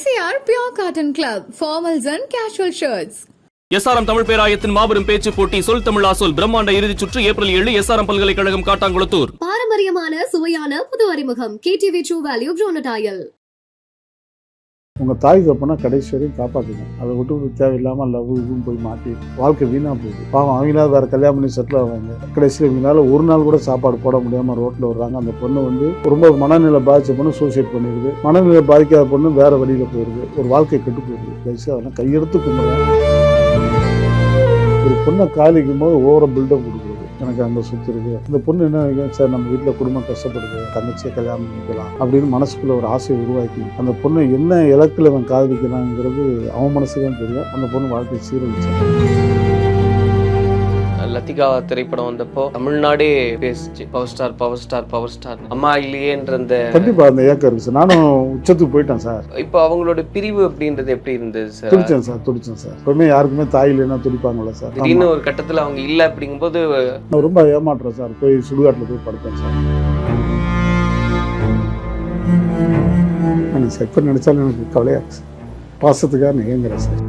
MCR Pure Cotton Club, formals and casual shirts. SRM Tamil பேராயத்தின் மாபெரும் பேச்சு போட்டி சொல் தமிழா சொல் பிரம்மாண்ட இறுதிச் சுற்று ஏப்ரல் 7 எஸ்ஆர்எம் பல்கலைக்கழகம் காட்டாங்குளத்தூர். பாரம்பரியமான சுவையான புது அறிமுகம் KTV True Value Bronadial. உங்கள் தாய் தப்புனா கடைசி வரையும் காப்பாற்றுங்க. அதை விட்டு தேவையில்லாமல் லவ் இதுவும் போய் மாட்டி வாழ்க்கை வீணாக போகுது. பாவம் அவங்களாவது வேறு கல்யாணம் பண்ணி செட்டில் ஆவாங்க. கடைசியில் இவங்களால ஒரு நாள் கூட சாப்பாடு போட முடியாமல் ரோட்டில் வர்றாங்க. அந்த பொண்ணு ரொம்ப மனநிலை பாதித்த பொண்ணு சூசைட் பண்ணிடுது. மனநிலை பாதிக்காத பொண்ணு வேறு வழியில் போயிடுது. ஒரு வாழ்க்கை கெட்டு போயிடுது. கடைசியாக அதெல்லாம் கையெடுத்து கும்பிட்றேன். ஒரு பொண்ணை காலிக்கும் போது ஓவர பில்டப் கொடுக்குறது. எனக்கு அந்த சொத்து இருக்குது. இந்த பொண்ணு என்ன நினைக்கும், சார் நம்ம வீட்டில் குடும்பம் கஷ்டப்படுது, தங்கச்சியை கல்யாணம் பண்ணிக்கலாம் அப்படின்னு மனசுக்குள்ள ஒரு ஆசையை உருவாக்கி அந்த பொண்ணு என்ன இலக்கில் அவன் காதலிக்கிறாங்கிறது அவன் மனசுக்கு தான் தெரியும். அந்த பொண்ணு வாழ்க்கையை சீரழிச்சு. லத்திகா திரைப்படம் வந்தப்போ தமிழ்நாடே பேசிச்சு, power star power star power star, அம்மா இல்லையேன்ற அந்த கண்டிப்பா அந்த ஏக்கம் இருக்கு சார். நானும் உச்சத்துக்கு போயிட்டேன் சார். இப்போ அவங்களோட பிரிவு அப்படின்றது எப்படி இருந்தது சார்? துடிச்சேன் சார். எப்பவுமே யாருக்குமே தாய் இல்லைன்னா துடிப்பாங்கல்ல சார். திடீர்னு ஒரு கட்டத்துல அவங்க இல்லை அப்படிங்கும்போது நான் ரொம்ப ஏமாற்றேன் சார். போய் சுடுகாட்டில் போய் படுத்தேன் சார். எனக்கு செக் நினைச்சாலும் எனக்கு கவலையா பாசத்துக்காக ஏங்குறேன் சார்.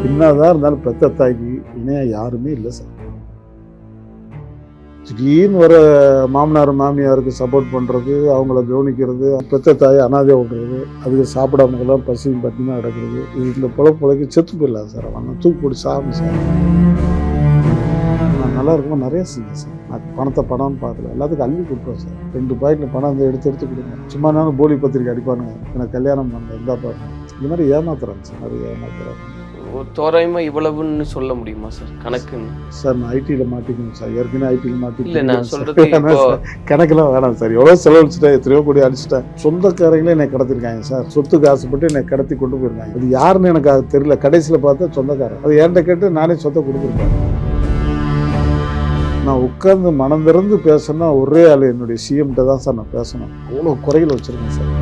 என்னதான் இருந்தாலும் பெத்த தாய்க்கு இணையா யாருமே இல்லை சார். திடீர்னு வர மாமனார் மாமியாருக்கு சப்போர்ட் பண்ணுறது, அவங்கள கவனிக்கிறது, பெத்த தாயை அனாதையாக விடுறது, அதுக்கு சாப்பிடாமலாம் பசியும் பட்டினா கிடக்கிறது, இது இந்த பொழைக்கு செத்து போயிடலாம் சார். அவன் தூக்கி போட்டு சாப்பிடு சார். நான் நல்லா இருக்கும்போது நிறைய செஞ்சேன் சார். நான் பணம்னு பார்க்கல, எல்லாத்துக்கும் அள்ளி கொடுப்பேன் சார். 2 பாக்கெட்டில் பணம் அந்த எடுத்து கொடுங்க. சும்மா நானும் போலி பத்திரிக்கை அடிப்பானுங்க, எனக்கு கல்யாணம் பண்ண இருந்தா பாருங்க. இந்த மாதிரி ஏமாத்துறாங்க சார், நிறைய ஏமாத்துறாங்க. ஒரு தோராயமா இவ்வளவுன்னு சொல்ல முடியுமா சார் கணக்குன்னு? சார் நான் ஐடியில் மாட்டிக்கணும் சார். ஏற்கனவே ஐடியில் மாட்டி இல்லை, நான் சொல்றது கணக்கெல்லாம் வேணாம் சார். எவ்வளோ செலவழிச்சிட்டேன், எத்தனையோ கோடி அடிச்சுட்டேன். சொந்தக்காரங்களே என்னை கடத்திருக்காங்க சார். சொத்துக்கு ஆசைப்பட்டு என்னை கடத்தி கொண்டு போயிருக்காங்க. அது யாருன்னு எனக்கு அது தெரியல. கடைசியில் பார்த்தா சொந்தக்காரன். அது என்கிட்ட கேட்டு நானே சொத்தை கொடுத்துருக்கேன். நான் உட்கார்ந்து மனம் திறந்து பேசணும்னா ஒரே ஆள் என்னுடைய சிஎம்கிட்ட தான் சார் நான் பேசணும். அவ்வளோ குறைகள் வச்சுருக்கேன் சார்.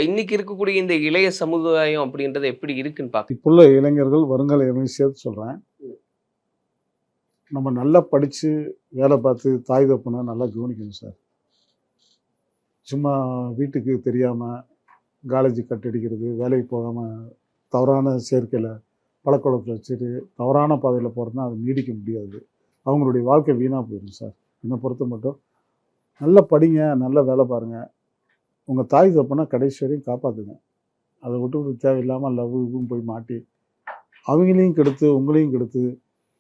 இன்னைக்கு இருக்கக்கூடிய இந்த இளைய சமுதாயம் அப்படின்றது எப்படி இருக்குன்னு பார்க்க, இப்புள்ள இளைஞர்கள் வருங்கால இளைஞர்கள் சேர்த்து சொல்கிறேன், நம்ம நல்லா படித்து வேலை பார்த்து தாய் தப்புனா நல்லா கவனிக்கணும் சார். சும்மா வீட்டுக்கு தெரியாமல் காலேஜ் கட்டடிக்கிறது, வேலைக்கு போகாமல் தவறான சேர்க்கையில் பழக்கவழக்கத்தை வச்சுட்டு தவறான பாதையில் போகிறதுனா அது நீடிக்க முடியாது. அவங்களுடைய வாழ்க்கை வீணாக போயிடும் சார். என்னை பொறுத்த மட்டும் நல்லா படிங்க, நல்லா வேலை பாருங்கள். உங்கள் தாய் தப்புனா கடைசி வரையும் காப்பாற்றுங்க. அதை விட்டு தேவையில்லாமல் லவ் இதுவும் போய் மாட்டி அவங்களையும் கெடுத்து உங்களையும் கெடுத்து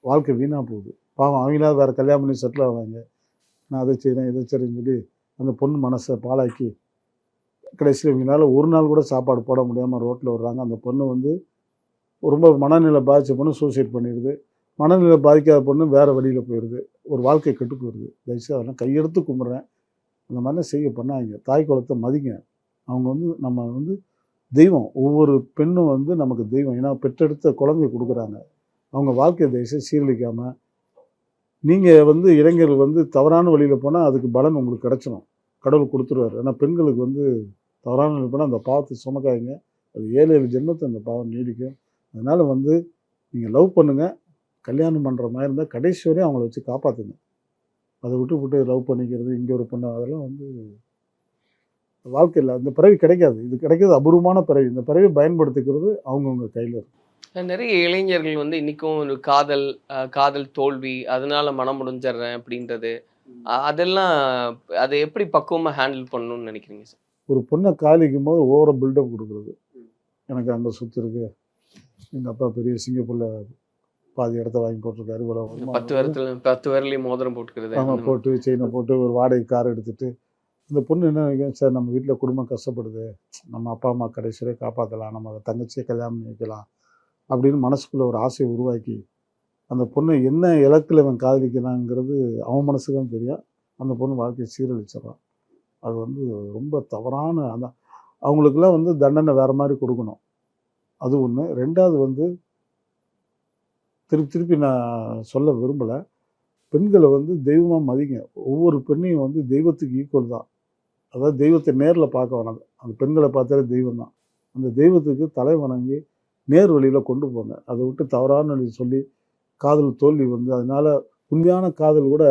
வாழ்க்கை வீணாக போகுது. பாவம் அவங்களாவது வேறு கல்யாணம் பண்ணி செட்டில் ஆவாங்க. நான் அதை செய்கிறேன் இதை செய்கிறேன்னு சொல்லி அந்த பொண்ணு மனசை பாழாக்கி கடைசியில் இவங்களால ஒரு நாள் கூட சாப்பாடு போட முடியாமல் ரோட்டில் வர்றாங்க. அந்த பொண்ணு ரொம்ப மனநிலை பாதித்த பொண்ணு சூசைட் பண்ணிடுது. மனநிலை பாதிக்காத பொண்ணு வேறு வழியில் போயிடுது. ஒரு வாழ்க்கை கெட்டு போயிடுது. தயவுசெய்து அதெல்லாம் கையெடுத்து கும்பிட்றேன். அந்த மாதிரிலாம் செய்ய பண்ணாங்க. தாய் குலத்தை மதிங்க. அவங்க நம்ம தெய்வம். ஒவ்வொரு பெண்ணும் நமக்கு தெய்வம். ஏன்னா பெற்றெடுத்த குழந்தைய கொடுக்குறாங்க. அவங்க வாழ்க்கை தயவுசெய்து சீரழிக்காமல் நீங்கள் இளைஞர்கள் தவறான வழியில் போனால் அதுக்கு பலன் உங்களுக்கு கிடச்சிடும். கடவுள் கொடுத்துருவார். ஏன்னா பெண்களுக்கு தவறான வழியில் போனால் அந்த பாவத்தை சுமக்காதீங்க. அது 7 ஜென்மத்தை அந்த பாவம் நீடிக்கும். அதனால் நீங்கள் லவ் பண்ணுங்கள். கல்யாணம் பண்ணுற மாதிரி இருந்தால் கடைசி வரையும் அவங்கள வச்சு காப்பாற்றுங்க. அதை விட்டு லவ் பண்ணிக்கிறது, இங்கே ஒரு பொண்ணு, அதெல்லாம் வாழ்க்கையில் அந்த பிறவி கிடைக்காது. இது கிடைக்கிறது அபூர்வமான பிறவி. இந்த பிறவி பயன்படுத்திக்கிறது அவங்கவுங்க கையில் இருக்கும். நிறைய இளைஞர்கள் இன்னைக்கும் ஒரு காதல் தோல்வி, அதனால மனம் முடிஞ்சிடுறேன் அப்படின்றது, அதெல்லாம் அதை எப்படி பக்குவமாக ஹேண்டில் பண்ணணும்னு நினைக்கிறீங்க சார்? ஒரு பொண்ணை காலிக்கும் போது ஓவர பில்டப் கொடுக்குறது. எனக்கு அந்த சொத்து இருக்குது, எங்கள் அப்பா பெரிய சிங்கப்பூரில் பாதி இடத்த வாங்கி போட்டிருக்காரு, இவ்வளோ 10 விரலையும் மோதிரம் போட்டுக்கிறது, ஆமாம் போட்டு செயினை போட்டு ஒரு வாடகை கார் எடுத்துகிட்டு இந்த பொண்ணு என்ன நினைக்கும், சார் நம்ம வீட்டில் குடும்பம் கஷ்டப்படுது, நம்ம அப்பா அம்மா கடைசியே காப்பாற்றலாம், நம்ம தங்கச்சியை கல்யாணம் பண்ணி வைக்கலாம் அப்படின்னு மனசுக்குள்ளே ஒரு ஆசையை உருவாக்கி அந்த பொண்ணு என்ன இலக்கில் அவன் காதலிக்கிறாங்கிறது அவன் மனசுக்கு தான் தெரியும். அந்த பொண்ணு வாழ்க்கையை சீரழிச்சிடறான். அது ரொம்ப தவறான அந்த அவங்களுக்கெல்லாம் தண்டனை வேறு மாதிரி கொடுக்கணும். அது ஒன்று. ரெண்டாவது திருப்பி நான் சொல்ல விரும்பலை, பெண்களை தெய்வமாக மதிங்க. ஒவ்வொரு பெண்ணையும் தெய்வத்துக்கு ஈக்குவல் தான். அதாவது தெய்வத்தை நேரில் பார்க்க வேணாம், அந்த பெண்களை பார்த்தாலே தெய்வம் தான். அந்த தெய்வத்துக்கு தலை வணங்கி நேர் வழியில் கொண்டு போங்க. அதை விட்டு தவறான வழி சொல்லி காதல் தோல்வி அதனால் உண்மையான காதல் கூட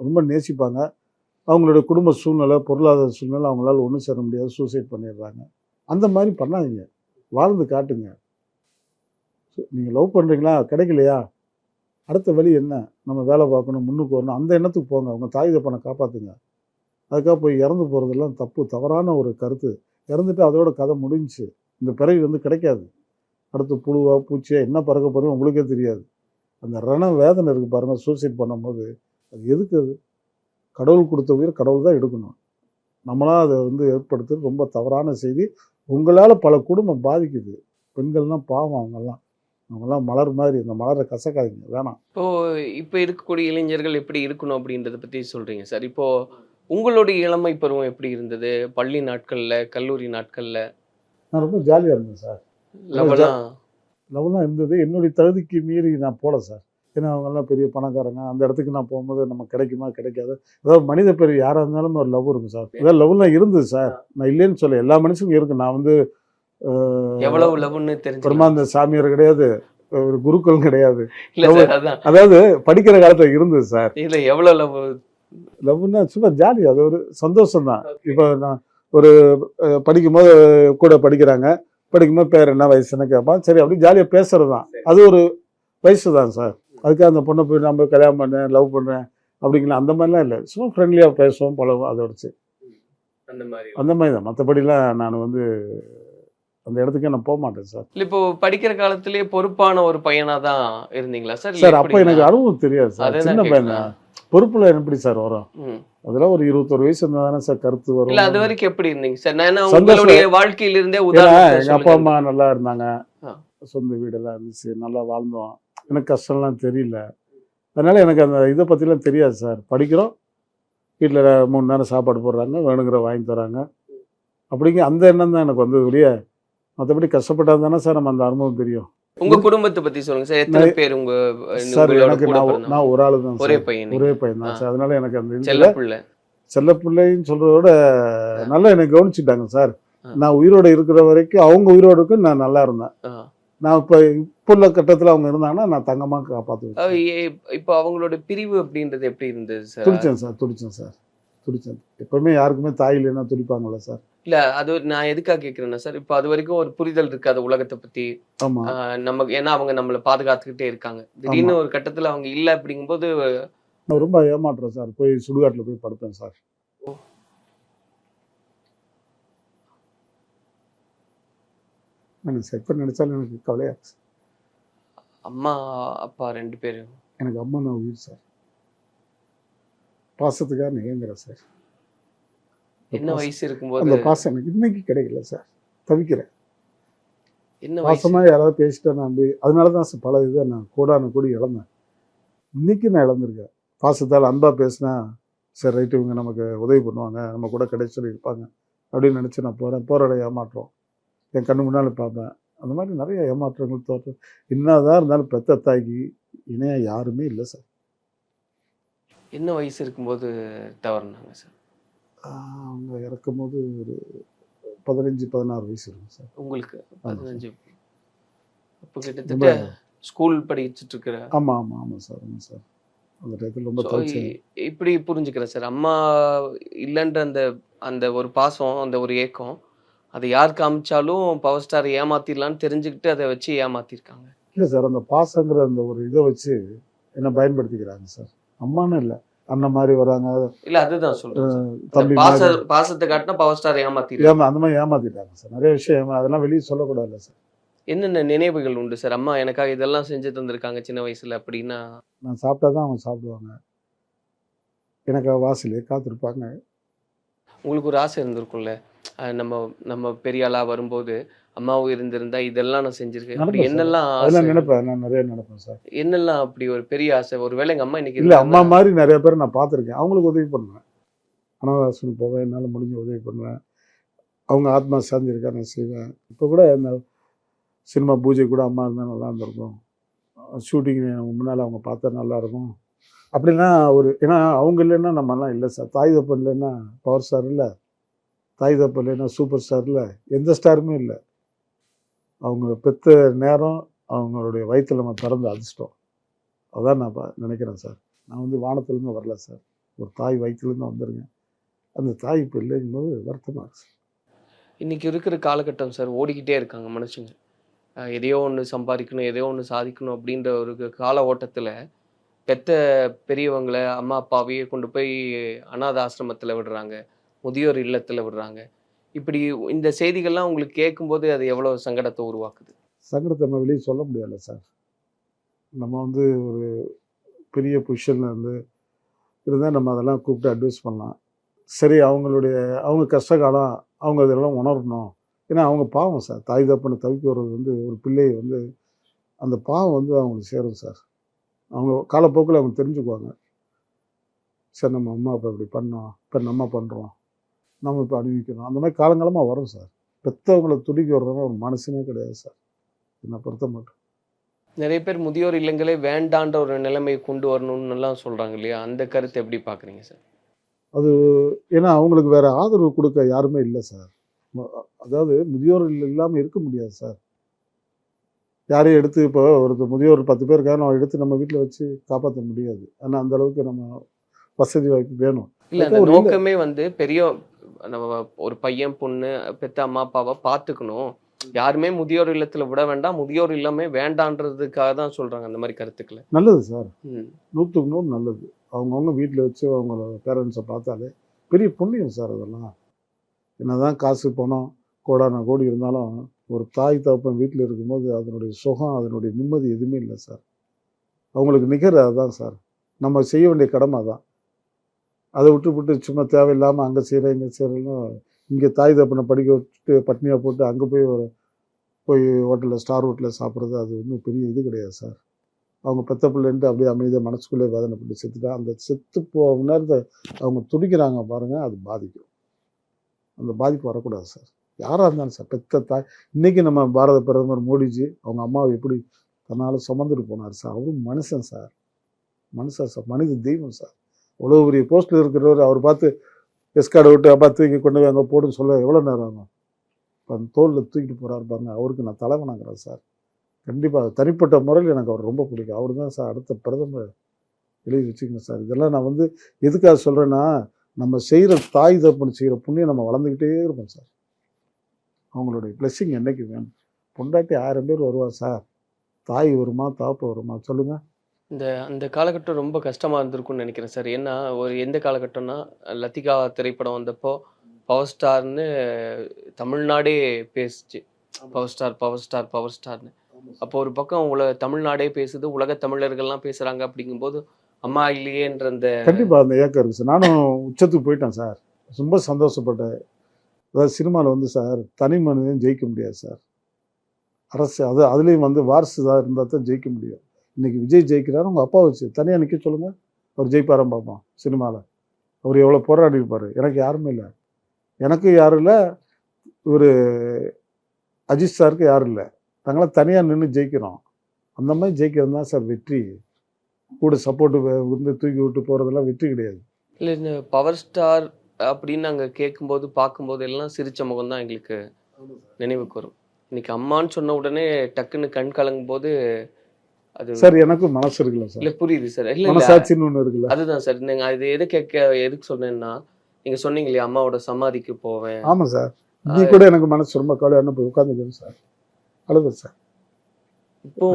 ரொம்ப நேசிப்பாங்க. அவங்களுடைய குடும்ப சூழ்நிலை, பொருளாதார சூழ்நிலை அவங்களால ஒன்றும் சேர முடியாது, சூசைட் பண்ணிடுறாங்க. அந்த மாதிரி பண்ணாதீங்க, வாழ்ந்து காட்டுங்க. நீங்கள் லவ் பண்ணுறீங்களா, கிடைக்கலையா, அடுத்த வழி என்ன, நம்ம வேலை பார்க்கணும், முன்னுக்கு வரணும், அந்த எண்ணத்துக்கு போங்க. அவங்க தாய் தப்பனை காப்பாற்றுங்க. அதுக்காக போய் இறந்து போகிறதெல்லாம் தப்பு, தவறான ஒரு கருத்து. இறந்துட்டு அதோட கதை முடிஞ்சுச்சு. இந்த பிறவி வந்து கிடைக்காது. அடுத்து புழுவா பூச்சியா என்ன பறக்க போகிறோம் உங்களுக்கே தெரியாது. அந்த ரண வேதனை இருக்குது பாருங்கள், சூசைட் பண்ணும்போது. அது எதுக்கு? அது கடவுள் கொடுத்த உயிர் கடவுள் தான் எடுக்கணும். நம்மளாம் அதை வந்து ஏற்படுத்துறது ரொம்ப தவறான செய்தி. உங்களால் பல குடும்பம் பாதிக்குது. பெண்கள்லாம் பாவம், அவங்கெல்லாம் மலர் மாதிரி, இந்த மலரை கசக்காதீங்க, வேணாம். இப்போ இருக்கக்கூடிய இளைஞர்கள் எப்படி இருக்கணும் அப்படின்றத பற்றி சொல்கிறீங்க சார். இப்போது உங்களுடைய இளமை பருவம் எப்படி இருந்தது? பள்ளி நாட்களில், கல்லூரி நாட்களில் நான் ரொம்ப ஜாலியாக இருந்தேன் சார். லவ்லாம் இருந்தது. என்னுடைய தகுதிக்கு மீறி நான் போகல சார். ஏன்னா அவங்கெல்லாம் பெரிய பணக்காரங்க. அந்த இடத்துக்கு நான் போகும்போது நம்ம கிடைக்குமா கிடைக்காது. அதாவது மனித பேர் யாராக இருந்தாலும் ஒரு லவ் இருக்கும் சார். அதாவது லவ்லாம் இருந்தது சார். நான் இல்லைன்னு சொல்ல, எல்லா மனுஷனுக்கும் இருக்கு. நான் வந்து எவ்வளவு லவ்னு தெரிஞ்சு பெருமாந்த சாமியார் கிடையாது, ஒரு குருக்கள் கிடையாது. இல்ல சார், அதான் அதாவது படிக்கிற காலத்துல இருந்தது சார். இல்ல எவ்வளவு லவ் லவ்னா சும்மா ஜாலி, அது ஒரு சந்தோஷம் தான். இப்போ நான் ஒரு படிக்கும்போது கூட படிக்கிறாங்க, படிக்கும்போது பேர் என்ன வயசுன்னு கேட்பான். சரி, அப்படி ஜாலியாக பேசுறது தான். அது ஒரு வயசு தான் சார். அதுக்காக அந்த பொண்ணை போய் நம்ம கல்யாணம் பண்ணேன், லவ் பண்ணுறேன் அப்படிங்களா, அந்த மாதிரிலாம் இல்லை. சும்மா ஃப்ரெண்ட்லியாக பேசுவோம், பழகும், அதோடச்சு அந்த மாதிரி தான். மற்றபடிலாம் நான் வந்து அந்த இடத்துக்கே நான் போக மாட்டேன் சார். இல்ல இப்போ படிக்கிற காலத்திலேயே பொறுப்பான ஒரு பையனா தான் இருந்தீங்களா சார்? சார் அப்போ எனக்கு அனுபவம் தெரியாது சார். சின்ன பையன் தான். பொறுப்புல எப்படி சார் வரும்? அதெல்லாம் ஒரு 21 வயசு இருந்தா தானே சார் கருத்து வரும். இல்ல அது வரைக்கும் எப்படி இருந்தீங்க சார்? நான் உங்களுடைய வாழ்க்கையில இருந்தே உதாரணம், எங்க அப்பா அம்மா நல்லா இருந்தாங்க, சொந்த வீடெல்லாம் இருந்துச்சு, நல்லா வாழ்ந்தோம். எனக்கு கஷ்டம்லாம் தெரியல. அதனால எனக்கு அந்த இதை பற்றிலாம் தெரியாது சார். படிக்கிறோம், வீட்டில் 3 நேரம் சாப்பாடு போடுறாங்க, வேணுங்கிற வாங்கி தராங்க, அப்படிங்க அந்த எண்ணம் தான் எனக்கு வந்தது வெளியே. மற்றபடி கஷ்டப்பட்டா தானே சார் நம்ம அந்த அனுபவம் தெரியும். உங்க குடும்பத்தை பத்தி சொல்லுங்க சார். எத்தனை பேர் உங்க சார்? எனக்கு நான் ஒரு ஆளு தான், ஒரே பையன் தான் சார். அதனால எனக்கு அந்த செல்ல பிள்ளைன்னு சொல்றத விட நல்லா எனக்கு கவனிச்சுட்டாங்க சார். நான் உயிரோட இருக்கிற வரைக்கும் அவங்க உயிரோட இருக்கு, நான் நல்லா இருந்தேன். நான் இப்போ உள்ள கட்டத்தில் அவங்க இருந்தாங்கன்னா நான் தங்கமாக காப்பாற்றுவேன். இப்போ அவங்களோட பிரிவு அப்படின்றது எப்படி இருந்தது சார்? துடிச்சேன் சார். எப்பவுமே யாருக்குமே தாய் இல்லைன்னா துடிப்பாங்கல்ல சார். இல்ல அது நான் எதுக்காக கேட்குறேன்னா சார், இப்போ அது வரைக்கும் ஒரு புரிதல் இருக்காது உலகத்தை பத்தி. நமக்கு ஏன்னா அவங்க நம்மளை பாதுகாத்துக்கிட்டே இருக்காங்க. திடீர்னு ஒரு கட்டத்துல அவங்க இல்லை அப்படிங்கும்போது நான் ரொம்ப ஏமாற்றேன் சார். போய் சுடுகாட்டில் போய் படுப்பேன் சார். எனக்கு எப்போ நினைச்சாலும் எனக்கு கவலையாச்சு. அம்மா அப்பா 2 பேரும் எனக்கு அம்மா நான் உயிர் சார். பாசத்துக்காக நிகழ்கிறேன் சார். என்ன வயசு இருக்கும்போது அந்த பாசம் எனக்கு இன்னைக்கு கிடைக்கல சார். தவிக்கிறேன். என்ன பாசமா யாராவது பேசிட்டா நான் அதனால தான் சார் பல இதை நான் கோடான கூடி இழந்தேன். இன்னைக்கு நான் இழந்திருக்கேன். பாசத்தால் அன்பா பேசினா சரி ரைட்டு, இவங்க நமக்கு உதவி பண்ணுவாங்க, நம்ம கூட கிடைச்சி இருப்பாங்க அப்படின்னு நினச்சி நான் போகிற ஏமாற்றம் என் கண்ணு முன்னால் பார்ப்பேன். அந்த மாதிரி நிறைய ஏமாற்றங்கள் தோற்றம். என்னதான் இருந்தாலும் பெத்த தாய்க்கு இணையாக யாருமே இல்லை சார். என்ன வயசு இருக்கும்போது தவறுனாங்க சார்? அவங்க இறக்கும்போது ஒரு 15-16 வயசு இருக்கும் சார். உங்களுக்கு 15? அப்போ கிட்டத்தட்ட ஸ்கூல் படிச்சுட்டு இருக்கிற. ஆமாம் சார். அந்த டயத்தில் ரொம்ப இப்படி புரிஞ்சுக்கிறேன் சார். அம்மா இல்லைன்ற அந்த அந்த ஒரு பாசம், அந்த ஒரு ஏக்கம், அதை யார் காமிச்சாலும் பவர் ஸ்டார் ஏமாத்திடலான்னு தெரிஞ்சுக்கிட்டு அதை வச்சு ஏமாத்திருக்காங்க. இல்லை சார், அந்த பாசங்கிற அந்த ஒரு இதை வச்சு என்ன பயன்படுத்திக்கிறாங்க சார். அம்மானு இல்லை, அண்ணன் மாதிரி வராங்க. இல்ல அதுதான் சொல்றேன், பாசத்தை காட்டினா பவர் ஸ்டார் அந்த மாதிரி ஏமாத்திட்டாங்க சார். நிறைய விஷயம் அதெல்லாம் வெளியே சொல்லக்கூடாது சார். என்னென்ன நினைவுகள் உண்டு சார்? அம்மா எனக்காக இதெல்லாம் செஞ்சு தந்திருக்காங்க சின்ன வயசுல அப்படின்னா? நான் சாப்பிட்டா தான் அவங்க சாப்பிடுவாங்க, எனக்காக வாசலே காத்திருப்பாங்க. உங்களுக்கு ஒரு ஆசை இருந்திருக்கும்ல, நம்ம பெரிய ஆளா வரும்போது அம்மாவும் இருந்திருந்தா இதெல்லாம் நான் செஞ்சிருக்கேன், என்னெல்லாம் நினைப்பேன்? நான் நிறைய நினைப்பேன் சார். என்னெல்லாம் அப்படி ஒரு பெரிய ஆசை? ஒருவேளை எங்க அம்மா இன்னைக்கு இல்லை, அம்மா மாதிரி நிறைய பேர் நான் பார்த்துருக்கேன். அவங்களுக்கு உதவி பண்ணுவேன், அனாதாசிரமம் போவேன், என்னால் முடிஞ்ச உதவி பண்ணுவேன். அவங்க ஆத்மா சார்ந்திருக்கா நான் செய்வேன். இப்போ கூட இந்த சினிமா பூஜை கூட அம்மா இருந்தால் நல்லா இருந்திருக்கும். ஷூட்டிங் முன்னால் அவங்க பார்த்தா நல்லாயிருக்கும் அப்படின்னா ஒரு. ஏன்னா அவங்க இல்லைன்னா நம்மலாம் இல்லை சார். தாய் தப்பன் இல்லைன்னா பவர் ஸ்டார் இல்லை, தாய் தப்பன் இல்லைன்னா சூப்பர் ஸ்டார் இல்லை, எந்த ஸ்டாருமே இல்லை. அவங்க பெற்ற நேரம், அவங்களுடைய வயிற்றில் நம்ம பிறந்த அதிர்ஷ்டம். அதான் நான் நினைக்கிறேன் சார். நான் வந்து வானத்துலேருந்து வரல சார், ஒரு தாய் வயிற்றுலேருந்து வந்துருங்க. அந்த தாய் இப்போ இல்லைங்கும்போது வருத்தமாக இருக்கு சார். இன்னைக்கு இருக்கிற காலகட்டம் சார் ஓடிக்கிட்டே இருக்காங்க மனுஷங்க. எதையோ ஒன்று சம்பாதிக்கணும், எதையோ ஒன்று சாதிக்கணும் அப்படின்ற ஒரு கால ஓட்டத்தில் பெத்த பெரியவங்கள, அம்மா அப்பாவையே கொண்டு போய் அனாதை ஆசிரமத்தில் விடுறாங்க, முதியோர் இல்லத்தில் விடுறாங்க. இப்படி இந்த செய்திகள்லாம் உங்களுக்கு கேட்கும்போது அது எவ்வளோ சங்கடத்தை உருவாக்குது? சங்கடத்தை நம்ம வெளியே சொல்ல முடியல சார். நம்ம வந்து ஒரு பெரிய பொசிஷனில் இருந்து இருந்தால் நம்ம அதெல்லாம் கூப்பிட்டு அட்வைஸ் பண்ணலாம். சரி, அவங்க கஷ்ட காலம் அவங்க இதெல்லாம் உணரணும். ஏன்னா அவங்க பாவம் சார். தாய் தப்பனை தவிக்க வர்றது வந்து ஒரு பிள்ளையை வந்து அந்த பாவம் வந்து அவங்களுக்கு சேரும் சார். அவங்க காலப்போக்கில் அவங்க தெரிஞ்சுக்குவாங்க. சரி, நம்ம அம்மா அப்பா இப்படி பண்ணோம், இப்போ நம்ம பண்ணுறோம், நம்ம இப்போ அனுபவிக்கணும். அந்த மாதிரி காலங்காலமாக வரும் சார். பெற்றவங்களை துடிக்க வர்றவங்க ஒரு மனசுனே கிடையாது சார், என்னை பொறுத்த மட்டும். நிறைய பேர் முதியோர் இல்லங்களே வேண்டான்ற ஒரு நிலைமையை கொண்டு வரணும்னு எல்லாம் சொல்றாங்க இல்லையா? அந்த கருத்தை எப்படி பார்க்குறீங்க சார்? அது ஏன்னா அவங்களுக்கு வேற ஆதரவு கொடுக்க யாருமே இல்லை சார். அதாவது முதியோர் இல்லாமல் இருக்க முடியாது சார். யாரையும் எடுத்து இப்போ ஒரு முதியோர் 10 பேர் இருக்காங்க, நம்ம எடுத்து நம்ம வீட்டில் வச்சு காப்பாற்ற முடியாது. ஆனால் அந்த அளவுக்கு நம்ம வசதி வாய்ப்பு வேணும். இல்ல அந்த நோக்கமே வந்து பெரிய நம்ம ஒரு பையன் பொண்ணு பெத்த அம்மா அப்பாவை பார்த்துக்கணும், யாருமே முதியோர் இல்லத்துல விட வேண்டாம், முதியோர் இல்லமே வேண்டான்றதுக்காக தான் சொல்றாங்க அந்த மாதிரி கருத்துக்களை. நல்லது சார், ம். 100க்கு 100 நல்லது. அவங்கவுங்க வீட்டில் வச்சு அவங்களோட பேரண்ட்ஸை பார்த்தாலே பெரிய புண்ணியம் சார். அதெல்லாம் என்னதான் காசு பணம் கோடான கோடி இருந்தாலும் ஒரு தாய் தகப்பன் வீட்டில் இருக்கும்போது அதனுடைய சுகம், அதனுடைய நிம்மதி எதுவுமே இல்லை சார். அவங்களுக்கு நிகர் அதுதான் சார். நம்ம செய்ய வேண்டிய கடமை தான். அதை விட்டு சும்மா தேவையில்லாமல் அங்கே செய்கிறேன் இங்கே செய்கிறேன்னா, இங்கே தாய் தகப்பனை படிக்க விட்டுட்டு பட்னியாக போட்டு அங்கே போய் ஹோட்டலில் ஸ்டார் ஹோட்டலில் சாப்பிட்றது அது ஒன்றும் பெரிய இது கிடையாது சார். அவங்க பெத்த பிள்ளைன்ட்டு அப்படியே அமைதியாக மனசுக்குள்ளே வேதனைப்பட்டு செத்துட்டா அந்த செத்து நேரத்தை அவங்க துடிக்கிறாங்க பாருங்கள், அது பாதிக்கும். அந்த பாதிப்பு வரக்கூடாது சார். யாராக இருந்தாலும் சார், பெத்த தாய். இன்றைக்கி நம்ம பாரத பிரதமர் மோடிஜி அவங்க அம்மாவை எப்படி தன்னால் சுமந்துட்டு போனார் சார். அவரும் மனுஷன் சார், மனுஷன் சார், மனித தெய்வம் சார். அவ்வளோ பெரிய போஸ்ட்டில் இருக்கிறவர் அவர் பார்த்து எஸ்கார்டை விட்டு அப்பா தூக்கி கொண்டு போய் அங்கே போடுன்னு சொல்ல எவ்வளோ நேரம் ஆகும்? இப்போ அந்த தோளில் தூக்கிட்டு போகிறாரு பாருங்க, அவருக்கு நான் தலைவனாங்கிறேன் சார். கண்டிப்பாக தனிப்பட்ட முறையில் எனக்கு அவர் ரொம்ப பிடிக்கும். அவர் தான் சார் அடுத்த பிரதமர். எழுதி வச்சுக்கணும் சார். இதெல்லாம் நான் வந்து எதுக்காக சொல்கிறேன்னா, நம்ம செய்கிற தாய் தகப்பன் செய்கிற புண்ணியம் நம்ம வளர்ந்துக்கிட்டே இருப்போம் சார். அவங்களுடைய பிளெஸ்ஸிங் என்றைக்கு வேணும். பொண்டாட்டி 1000 பேர் வருவா சார், தாய் வருமா தாப்பு வருமா சொல்லுங்கள்? அந்த காலகட்டம் ரொம்ப கஷ்டமா இருந்திருக்கும்னு நினைக்கிறேன் சார். ஏன்னா ஒரு எந்த காலகட்டம்னா லத்திகா திரைப்படம் வந்தப்போ பவர் ஸ்டார்னு தமிழ்நாடே பேசுச்சு. Power star power star power ஸ்டார்னு. அப்போ ஒரு பக்கம் தமிழ்நாடே பேசுது, உலக தமிழர்கள்லாம் பேசுறாங்க. அப்படிங்கும்போது அம்மா இல்லையேன்ற அந்த கண்டிப்பாக அந்த ஏக்கம் இருக்குது சார். நானும் உச்சத்துக்கு போயிட்டேன் சார், ரொம்ப சந்தோஷப்பட்டேன். அதாவது சினிமாவில் வந்து சார் தனி மனிதன் ஜெயிக்க முடியாது சார். அரசு அதுலேயும் வந்து வாரிசுதான் இருந்தால் தான் ஜெயிக்க முடியும். இன்றைக்கி விஜய் ஜெயிக்கிறாரு, உங்கள் அப்பா வச்சு தனியாக நிற்க சொல்லுங்கள், அவர் ஜெயிப்பாரான்னு பார்ப்போம். சினிமாவில் அவர் எவ்வளோ போராடி இருப்பார். எனக்கு யாருமே இல்லை, எனக்கு யாரும் இல்லை, இவர் அஜித் சாருக்கு யாரும் இல்லை. நாங்களாம் தனியாக நின்று ஜெயிக்கிறோம். அந்த மாதிரி ஜெயிக்கிறது தான் சார் வெற்றி. கூட சப்போர்ட்டு வந்து தூக்கி விட்டு போகிறதெல்லாம் வெற்றி கிடையாது. இல்லை இந்த பவர் ஸ்டார் அப்படின்னு நாங்கள் கேட்கும்போது பார்க்கும்போது எல்லாம் சிரிச்ச முகம் தான் எங்களுக்கு நினைவுக்கு வரும். இன்னைக்கு அம்மான்னு சொன்ன உடனே டக்குன்னு கண் கலங்கும் போது அது சார் எனக்கும் மனசு இருக்குல்ல சார். இல்லை புரியுது சார். இல்லை மனசாட்சின்னு ஒன்று இருக்குல்ல. அதுதான் சார். நீங்கள் அது எதுக்கு சொன்னேன்னா, நீங்கள் சொன்னீங்க இல்லையா அம்மாவோட சமாதிக்கு போவேன். ஆமாம் சார், நீ கூட எனக்கு மனசு ரொம்ப கவலையான போய் உட்காந்துக்கணும் சார், அழுது சார். இப்போ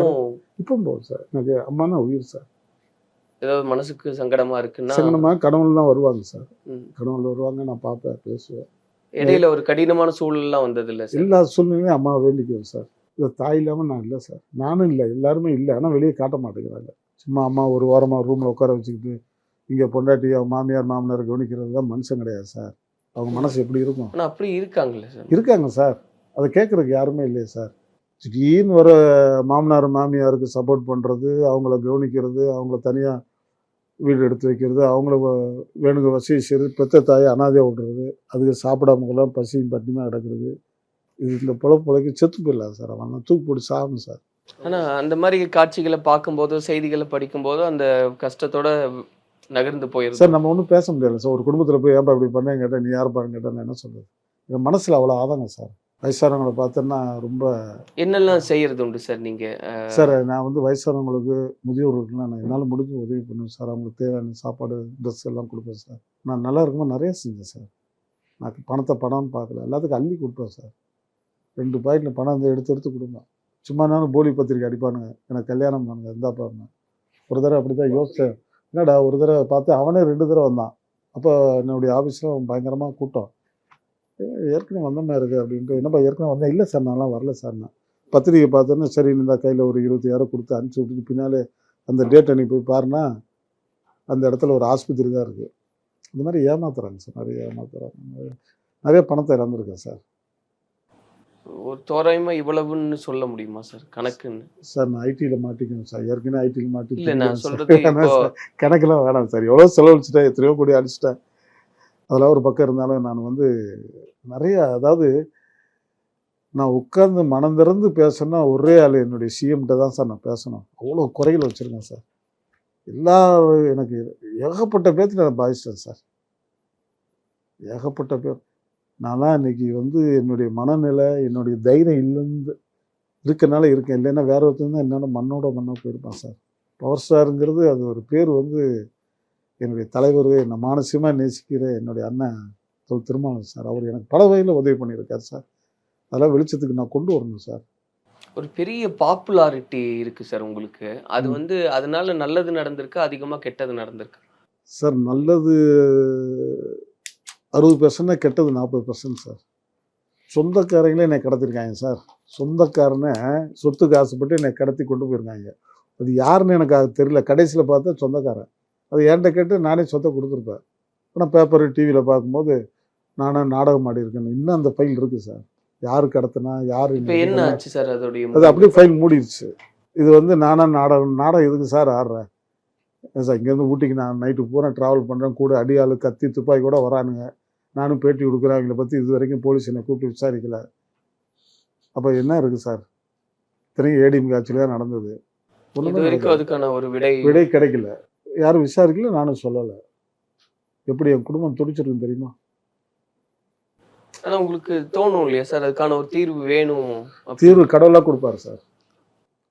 போகும் சார், எனக்கு அம்மானா உயிர் சார். ஏதாவது மனசுக்கு சங்கடமா இருக்குன்னா சங்கடமாக கடவுள் தான் வருவாங்க சார். கடவுள் வருவாங்க, நான் பார்ப்பேன், பேசுவேன். இடையில ஒரு கடினமான சூழல்லாம் வந்தது இல்லை சார்? எல்லா சூழ்நிலையும் அம்மாவை வேண்டிக்குவேன் சார். இந்த தாய் இல்லாமல் நான் இல்லை சார், நானும் இல்லை, எல்லாருமே இல்லை. ஆனால் வெளியே காட்ட மாட்டேங்கிறாங்க. சும்மா அம்மா ஒரு வாரமாக ரூமில் உட்கார வச்சுக்கிட்டு இங்கே பொண்டாட்டி அவங்க மாமியார் மாமனார் கவனிக்கிறது தான் மனுஷன் கிடையாது சார். அவங்க மனசு எப்படி இருக்கும்? ஆனால் அப்படி இருக்காங்களே சார். இருக்காங்க சார், அதை கேட்குறதுக்கு யாருமே இல்லையே சார். திடீர்னு வர மாமனார் மாமியாருக்கு சப்போர்ட் பண்ணுறது, அவங்கள கவனிக்கிறது, அவங்கள தனியாக வீடு எடுத்து வைக்கிறது, அவங்கள வேணுங்க வசதி செய்கிறது, பெத்த தாயை அனாதையாக விடுறது, அதுக்கு சாப்பிடாமலாம் பசியும் பட்டினியாக கிடக்கிறது. இது இந்த பொழைக்கு செத்து போயிடலாம் சார். அவன் தூக்கு போட்டு சாகணும் சார். ஆனால் அந்த மாதிரி காட்சிகளை பார்க்கும்போதோ செய்திகளை படிக்கும்போதோ அந்த கஷ்டத்தோட நகர்ந்து போயிருக்கு சார். நம்ம ஒன்றும் பேச முடியாது சார். ஒரு குடும்பத்தில் போய் ஏன்பா இப்படி பண்ணேன்னு கேட்டால் நீ யார் பாருன்னு கேட்டால் நான் என்ன சொல்கிறது? என் மனசில் அவ்வளோ ஆதாங்க சார். வயசானவங்களை பார்த்தோன்னா ரொம்ப என்னெல்லாம் செய்யறது உண்டு சார் நீங்க? சார் நான் வந்து வயசானவங்களுக்கு முதியோர்களுக்குலாம் நான் என்னால் முடிஞ்ச உதவி பண்ணுவேன் சார். அவங்களுக்கு தேவையான சாப்பாடு ட்ரெஸ் எல்லாம் கொடுப்பேன் சார். நான் நல்லா இருக்கும்போது நிறைய செஞ்சேன் சார். நான் பணம்னு பார்க்கல, எல்லாத்துக்கும் அள்ளி கொடுப்பேன் சார். 2 பாக்கெட்டில் பணம் வந்து எடுத்து கொடுப்பேன். சும்மா நானும் போலி பத்திரிக்கை அடிப்பானுங்க, எனக்கு கல்யாணம் பண்ணுங்க இருந்தா பாருங்க. ஒரு தடவை அப்படி தான் யோசித்தேன். என்னடா ஒரு தடவை பார்த்து அவனே 2 தடவை வந்தான். அப்போ என்னுடைய ஆஃபீஸில் பயங்கரமாக கூட்டம். ஏற்கனவே வந்த மாதிரி இருக்குது அப்படின்ட்டு, என்னப்பா ஏற்கனவே வந்தேன்? இல்லை சார் நான்லாம் வரல சார். நான் பத்திரிக்கை பார்த்தோன்னே சரி இந்த கையில் ஒரு 20,000 கொடுத்து அனுப்பிச்சி விட்டுட்டு பின்னாலே அந்த டேட்டை நீ போய் பாருன்னா அந்த இடத்துல ஒரு ஆஸ்பத்திரி தான் இருக்குது. இந்த மாதிரி ஏமாத்துறாங்க சார், நிறைய ஏமாத்துறாங்க. நிறைய பணத்தை இழந்திருக்கேன் சார். ஒரு தோராயமா இவ்வளவுன்னு சொல்ல முடியுமா சார் கணக்குன்னு? சார் நான் ஐடியில் மாட்டிக்கணும் சார். ஏற்கனவே ஐடியில் இல்ல நான் மாட்டி சொல்றது இப்போ கணக்கெல்லாம் வேணாம் சார். எவ்வளோ செலவழிச்சிட்டேன், எத்தனையோ கோடி அடிச்சிட்டேன். அதெல்லாம் ஒரு பக்கம் இருந்தாலும் நான் வந்து நிறைய, அதாவது நான் உட்கார்ந்து மனம் திறந்து பேசணும்னா ஒரே ஆள் என்னுடைய சிஎம்கிட்ட தான் சார் நான் பேசணும். அவ்வளோ குறைகள் வச்சுருக்கேன் சார். எல்லா எனக்கு ஏகப்பட்ட பேர்த்து நான் பாதிச்சிட்டேன் சார். ஏகப்பட்ட பேர். நான்லாம் இன்னைக்கு வந்து என்னுடைய மனநிலை, என்னுடைய தைரியம் இல்லைன்னு இருக்கனால இருக்கேன். இல்லைன்னா வேற ஒருத்தர் தான் என்னால் மண்ணோட போயிருப்பேன் சார். பவர் ஸ்டாருங்கிறது அது ஒரு பேர் வந்து என்னுடைய தலைவர், என்னை மானசீகமாக நேசிக்கிற என்னுடைய அண்ணன் திருமாவளவன் சார். அவர் எனக்கு பல வகையில் உதவி பண்ணியிருக்கார் சார். அதெல்லாம் வெளிச்சத்துக்கு நான் கொண்டு வரணும் சார். ஒரு பெரிய பாப்புலாரிட்டி இருக்கு சார் உங்களுக்கு. அது வந்து அதனால நல்லது நடந்திருக்கு, அதிகமா கெட்டது நடந்திருக்கு சார்? நல்லது 60%, கெட்டது 40% சார். சொந்தக்காரங்களே என்னை கடத்திருக்காங்க சார். சொந்தக்காரனை சொத்துக்கு ஆசைப்பட்டு என்னை கடத்தி கொண்டு போயிருக்காங்க. அது யாருன்னு எனக்கு அது தெரியல. கடைசியில் பார்த்தா சொந்தக்காரன். அது என்கிட்ட கேட்டு நானே சொத்தை கொடுத்துருப்பேன். ஆனால் பேப்பர் டிவியில் பார்க்கும்போது நானும் நாடகம் ஆடி இருக்கேன்னு இன்னும் அந்த ஃபைல் இருக்குது சார். யாரு கடத்தினா யாரு என்ன ஆச்சு சார்? அதோடைய அது அப்படியே ஃபைல் மூடிடுச்சு. இது வந்து நாடகம் எதுக்கு சார் ஆடுறேன் சார்? இங்கேருந்து ஊட்டிக்கு நான் நைட்டு பூரா ட்ராவல் பண்ணுறேன். கூட அடியாள் கத்தி துப்பாக்கி கூட வரானுங்க. நானும் பேட்டி கொடுக்குறேன். அவங்கள பற்றி இது வரைக்கும் போலீஸ் என்னை கூப்பிட்டு விசாரிக்கல. அப்போ என்ன இருக்குது சார்? இத்தனையும் ஏடிஎம் ஆட்சியில் தான் நடந்தது. இது வரைக்கும் அதுக்கான ஒரு விடை கிடைக்கல. யாரும் விசாரிக்கல, நானும் சொல்லலை. எப்படி என் குடும்பம் துடிச்சிருக்குன்னு தெரியுமா? ஆனா உங்களுக்கு தோணும் இல்லையா சார் அதுக்கான ஒரு தீர்வு வேணும்? தீர்வு கடவுளாக கொடுப்பாரு சார்.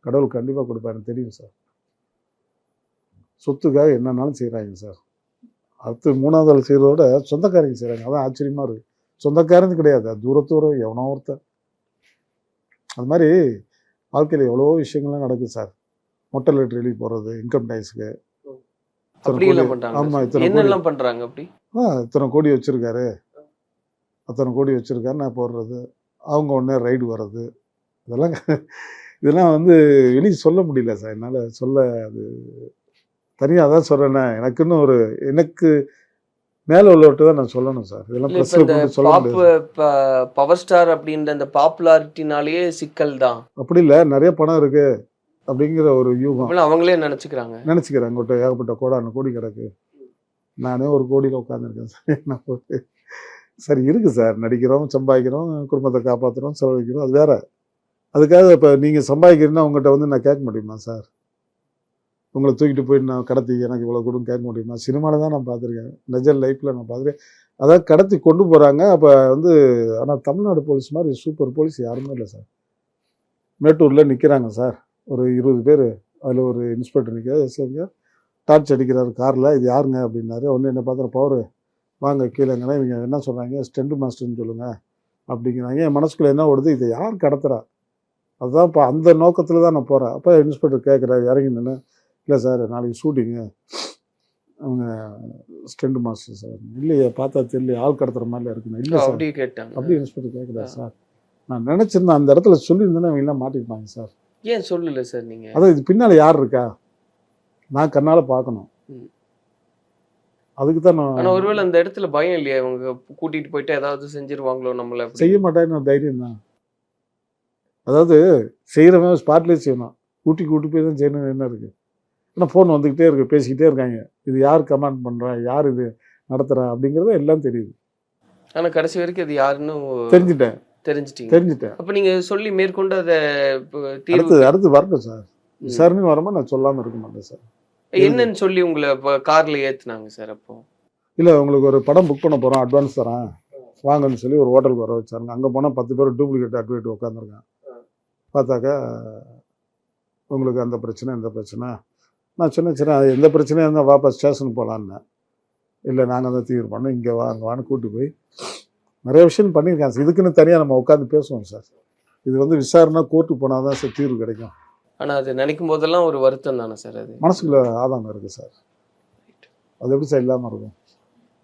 கடவுள் கண்டிப்பாக கொடுப்பாருன்னு தெரியும் சார். சொத்துக்காக என்னன்னாலும் செய்கிறாங்க சார். அடுத்து 3வது ஆள் செய்கிறதோட சொந்தக்காரங்க செய்கிறாங்க. அதான் ஆச்சரியமாக இருக்குது. சொந்தக்காரங்க கிடையாது, அது தூரத்தூரம் எவனோ ஒருத்தர். அது மாதிரி வாழ்க்கையில் எவ்வளோ விஷயங்கள்லாம் நடக்குது சார். மொட்டை லெட்டர் எழுதி போடுறது, இன்கம் டேக்ஸுக்கு. ஆமாம், என்னெல்லாம் பண்ணுறாங்க அப்படி. இத்தனை கோடி வச்சுருக்காரு, அத்தனை கோடி வச்சுருக்காரு நான் போடுறது. அவங்க உடனே ரைடு வர்றது. இதெல்லாம் வந்து வெளியே சொல்ல முடியல சார் என்னால். சொல்ல அது தனியாக தான் சொல்கிறேன்னே. எனக்குன்னு ஒரு எனக்கு மேலே உள்ளவர்கிட்ட தான் நான் சொல்லணும் சார். இதெல்லாம் சொல்ல முடியாது. பவர் ஸ்டார் அப்படின்ற அந்த பாப்புலாரிட்டினாலேயே சிக்கல் தான். அப்படி இல்லை, நிறைய பணம் இருக்கு அப்படிங்கிற ஒரு யூகம் அவங்களே நினச்சிக்கிறாங்க. ஏகப்பட்ட கோடி கிடக்கு. நானே ஒரு கோடியில் உட்காந்துருக்கேன் சார். என்ன போட்டு சரி இருக்குது சார். நடிக்கிறோம், சம்பாதிக்கிறோம், குடும்பத்தை காப்பாற்றுறோம், செலவழிக்கிறோம், அது வேற. அதுக்காக இப்போ நீங்கள் சம்பாதிக்கிறீங்கன்னா உங்கள்கிட்ட வந்து நான் கேட்க முடியுமா சார்? உங்களை தூக்கிட்டு போய் நான் கடத்தி எனக்கு இவ்வளோ கொடுன்னு கேட்க முடியுமா? சினிமாவில் தான் நான் பார்த்துருக்கேன், நிஜ லைஃப்பில் நான் பார்த்துருக்கேன். அதாவது கடத்தி கொண்டு போகிறாங்க. அப்போ வந்து ஆனால் தமிழ்நாடு போலீஸ் மாதிரி சூப்பர் போலீஸ் யாருமே இல்லை சார். மேட்டூரில் நிற்கிறாங்க சார், ஒரு 20 பேர். அதில் ஒரு இன்ஸ்பெக்டர் நிற்கிறார், எஸ்ஐங்க டார்ச் அடிக்கிறாரு காரில். இது யாருங்க அப்படின்னாரு. ஒன்று என்ன பார்க்குற பவர் வாங்க கீழேங்கன்னா இவங்க என்ன சொல்கிறாங்க, ஸ்டெண்ட் மாஸ்டர்னு சொல்லுங்கள் அப்படிங்கிறாங்க. என் மனசுக்குள்ளே என்ன ஓடுது, இதை யார் கடத்துறா? அதுதான் இப்போ அந்த நோக்கத்தில் தான் நான் போகிறேன். அப்போ இன்ஸ்பெக்டர் கேட்குறாரு இறங்கி நின்று, இல்லை சார் நாளைக்கு ஷூட்டிங்கு, அவங்க ஸ்டெண்ட் மாஸ்டர் சார். இல்லையே பார்த்தா தெரியல, ஆள் கடத்துற மாதிரில இருக்குண்ணா. இல்லை சார் கேட்டாங்க. அப்படி இன்ஸ்பெக்டர் கேட்குறாரு சார். நான் நினச்சிருந்தேன் அந்த இடத்துல சொல்லியிருந்தேன்னா அவங்க எல்லாம் மாட்டிருப்பாங்க சார். ஏன் சொல்லல சார் நீங்கள்? அதான் இது பின்னால் யார் இருக்கா நான் கண்ணால் பார்க்கணும். அதுக்கு தான் நான். ஆனால் ஒருவேளை அந்த இடத்துல பயம் இல்லையா, இவங்க கூட்டிகிட்டு போயிட்டு ஏதாவது செஞ்சிருவாங்களோ நம்மளை? செய்ய மாட்டேன்னு தைரியம் தான். அதாவது செய்கிறவன் ஸ்பாட்லேயே செய்யணும். கூட்டி போய் தான் செய்யணும். என்ன இருக்குது? ஆனால் ஃபோன் வந்துக்கிட்டே இருக்கு, பேசிக்கிட்டே இருக்காங்க. இது யார் கமெண்ட் பண்ணுறா, யார் இது நடத்துகிறா அப்படிங்கிறத எல்லாம் தெரியுது. ஆனால் கடைசி வரைக்கும் அது யாருன்னு தெரிஞ்சுட்டேன். அப்போ நீங்கள் சொல்லி மேற்கொண்டு அதை அடுத்து வரணும் சார். விசாரணை வரமா நான் சொல்லாமல் இருக்க மாட்டேன் சார். என்னன்னு சொல்லி உங்களை இப்போ காரில் ஏற்றுனாங்க சார்? அப்போ இல்லை, உங்களுக்கு ஒரு படம் புக் பண்ண போகிறோம், அட்வான்ஸ் தரேன், வாங்கன்னு சொல்லி ஒரு ஹோட்டலுக்கு வர வச்சாருங்க. அங்கே போனால் 10 பேர் டூப்ளிகேட் அட்வொகேட் உட்காந்துருக்கான். பார்த்தாக்கா உங்களுக்கு அந்த பிரச்சனை இந்த பிரச்சனை. நான் சொன்னேன், சரி அது எந்த பிரச்சனையாக இருந்தால் வாப்பா ஸ்டேஷனுக்கு போகலான்னு. இல்லை நாங்கள் தான் தீர்வு பண்ணோம், இங்கே அங்கே வான்னு கூப்பிட்டு போய் நிறைய விஷயம் பண்ணியிருக்காங்க சார். இதுக்குன்னு தனியாக நம்ம உட்காந்து பேசுவோம் சார். இது வந்து விசாரணை கோர்ட்டுக்கு போனால் தான் சார் தீர்வு கிடைக்கும். ஆனால் அது நினைக்கும் போதெல்லாம் ஒரு வருத்தம் தானே சார் அது? மனசுக்குள்ள ஆதாயம் இருக்குது சார். அது எப்படி சார் இல்லாமல் இருக்கும்?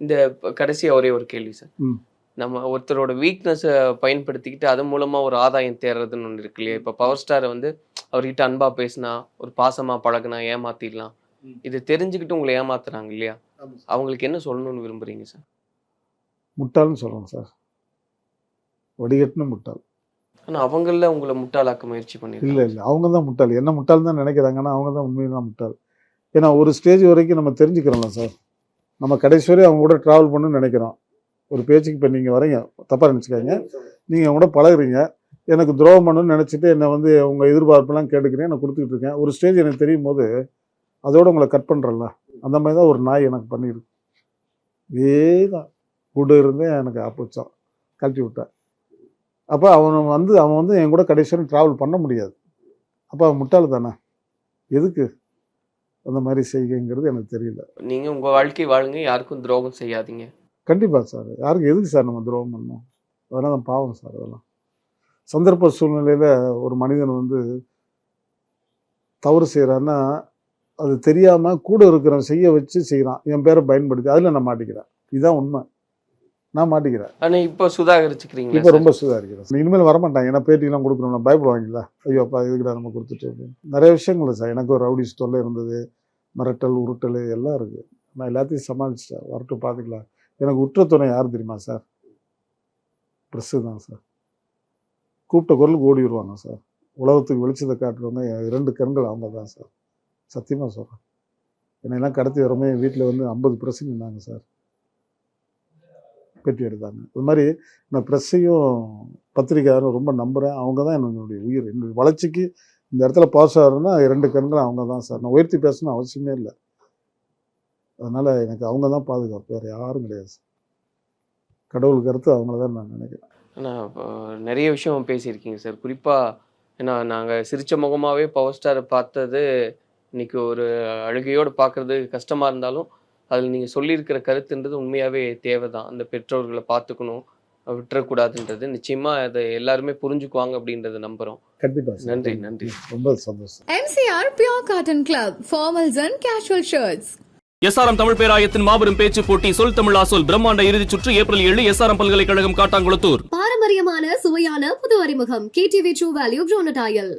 இந்த கடைசியாக ஒரே ஒரு கேள்வி சார். ம். நம்ம ஒருத்தரோட வீக்னஸை பயன்படுத்திக்கிட்டு அது மூலமாக ஒரு ஆதாயம் தேடுறதுன்னு ஒன்று இருக்கு இல்லையா? இப்போ பவர் ஸ்டாரை வந்து அவர்கிட்ட அன்பாக பேசினா, ஒரு பாசமாக பழகுனா ஏமாத்திடலாம். இது தெரிஞ்சுக்கிட்டு உங்களை ஏமாத்துறாங்க இல்லையா? அவங்களுக்கு என்ன சொல்லணும்னு விரும்புறீங்க சார்? முட்டாள்னு சொல்கிறோம் சார். வடிகட்டுன்னு முட்டாள். ஆனால் அவங்கள உங்களை முட்டாளாக்க முயற்சி பண்ணிருக்காங்க. இல்லை அவங்க தான் முட்டாள். என்ன முட்டாள் தான் நினைக்கிறாங்கன்னா அவங்க தான் உண்மையில முட்டாள். ஏன்னா ஒரு ஸ்டேஜ் வரைக்கும் நம்ம தெரிஞ்சுக்கிறோம்ல சார். நம்ம கடைசி வரை அவங்க கூட ட்ராவல் பண்ணணும்னு நினைக்கிறோம். ஒரு பேச்சுக்கு இப்போ நீங்கள் வரீங்க, தப்பாக நினச்சிக்காங்க, நீங்கள் அவங்க கூட பழகுறீங்க, எனக்கு துரோகம் பண்ணணும்னு நினச்சிட்டு என்னை வந்து உங்கள் எதிர்பார்ப்பெல்லாம் கேட்டுக்கிறேன், நான் கொடுத்துக்கிட்டு இருக்கேன். ஒரு ஸ்டேஜ் எனக்கு தெரியும் போது அதோடு உங்களை கட் பண்ணுறல. அந்த மாதிரி தான் ஒரு நாய் எனக்கு பண்ணியிருக்கு. இதே தான் கூட இருந்தே எனக்கு ஆப்போச்சான் கழட்டி விட்டேன். அப்போ அவன் வந்து என் கூட கடைசி வரை ட்ராவல் பண்ண முடியாது. அப்போ அவன் முட்டாள் தானே. எதுக்கு அந்த மாதிரி செய்யுங்கிறது எனக்கு தெரியல. நீங்கள் உங்கள் வாழ்க்கை வாழுங்க, யாருக்கும் துரோகம் செய்யாதீங்க. கண்டிப்பாக சார். யாருக்கு எதுக்கு சார் நம்ம துரோகம் பண்ணணும்? அதெல்லாம் தான் பாவம் சார். அதெல்லாம் சந்தர்ப்ப சூழ்நிலையில் ஒரு மனிதன் வந்து தவறு செய்கிறான்னா அது தெரியாமல் கூட இருக்கிறவன் செய்ய வச்சு செய்கிறான். என் பேரை பயன்படுத்தி அதில் நான் மாட்டிக்கிறேன். இதுதான் உண்மை. நான் மாட்டிக்கிறேன். ஆனால் இப்போ சுதாகரிச்சுக்கிறீங்களா? இப்போ ரொம்ப சுதாரிக்கிறேன். இனிமேல் வரமாட்டாங்க. ஏன்னா பேட்டிலாம் கொடுக்கணும்னா பயப்படுவாங்களா? ஐயோ அப்பா இதுக்கிட்ட நம்ம கொடுத்துட்டு அப்படின்னு நிறைய விஷயங்கள் சார். எனக்கு ஒரு ரவுடிஸ் தொல்லை இருந்தது, மிரட்டல் உருட்டல் எல்லாம் இருக்குது. நான் எல்லாத்தையும் சமாளிச்சிட்டேன். வரட்டும் பார்த்துக்கலாம். எனக்கு உற்ற துணை யார் தெரியுமா சார்? ப்ரெஸ்ஸு தான் சார். கூப்பிட்ட குரலுக்கு ஓடி வருவாங்க சார். உலகத்துக்கு வெளிச்சத்தை காட்டுறவங்க 2 கண்கள் அவங்க தான் சார். சத்தியமாக சொல்கிறேன். என்னெல்லாம் கடத்தி வரமே வீட்டில் வந்து 50 ப்ரெஸ் நின்னாங்க சார். பேட்டி எடுத்தாங்க. இது மாதிரி நான் ப்ரெஸ்ஸையும் பத்திரிக்கையாரும் ரொம்ப நம்புகிறேன். அவங்க தான் என்னுடைய உயிர். என்னுடைய வளர்ச்சிக்கு இந்த இடத்துல பாஸ் ஆகிறதுனா 2 கண்கள் அவங்க தான் சார். நான் உயர்த்தி பேசணும்னு அவசியமே இல்லை. அதனால் எனக்கு அவங்க தான் பாதுகாப்பு, வேறு யாரும் கிடையாது. கடவுளுக்கு அடுத்து அவங்கள தான் நான் நினைக்கிறேன். ஆனால் நிறைய விஷயம் பேசியிருக்கீங்க சார். குறிப்பாக ஏன்னா நாங்கள் சிரித்த முகமாகவே பவர் ஸ்டாரை பார்த்தது இன்னைக்கு ஒரு அழுகையோடு பார்க்குறது கஷ்டமாக இருந்தாலும் அதில் நீங்கள் சொல்லியிருக்கிற கருத்துன்றது உண்மையாகவே தேவை தான். அந்த பெற்றோர்களை பார்த்துக்கணும், விட்டுறக்கூடாதுன்றது நிச்சயமாக அதை எல்லாருமே புரிஞ்சுக்குவாங்க அப்படின்றத நம்புகிறோம். கண்டிப்பாக. நன்றி நன்றி. ரொம்ப சந்தோஷம். MCR Pure Cotton Club, formals and casual shirts. SRM Tamil பேராயத்தின் மாபெரும் பேச்சு போட்டி சொல் தமிழா சொல் பிரம்மாண்ட இறுதிச் சுற்று ஏப்ரல் 7 எஸ்ஆர்எம் பல்கலைக்கழகம் காட்டாங்குளத்தூர். பாரம்பரியமான சுவையான புது அறிமுகம் KTV True Value Bronatile.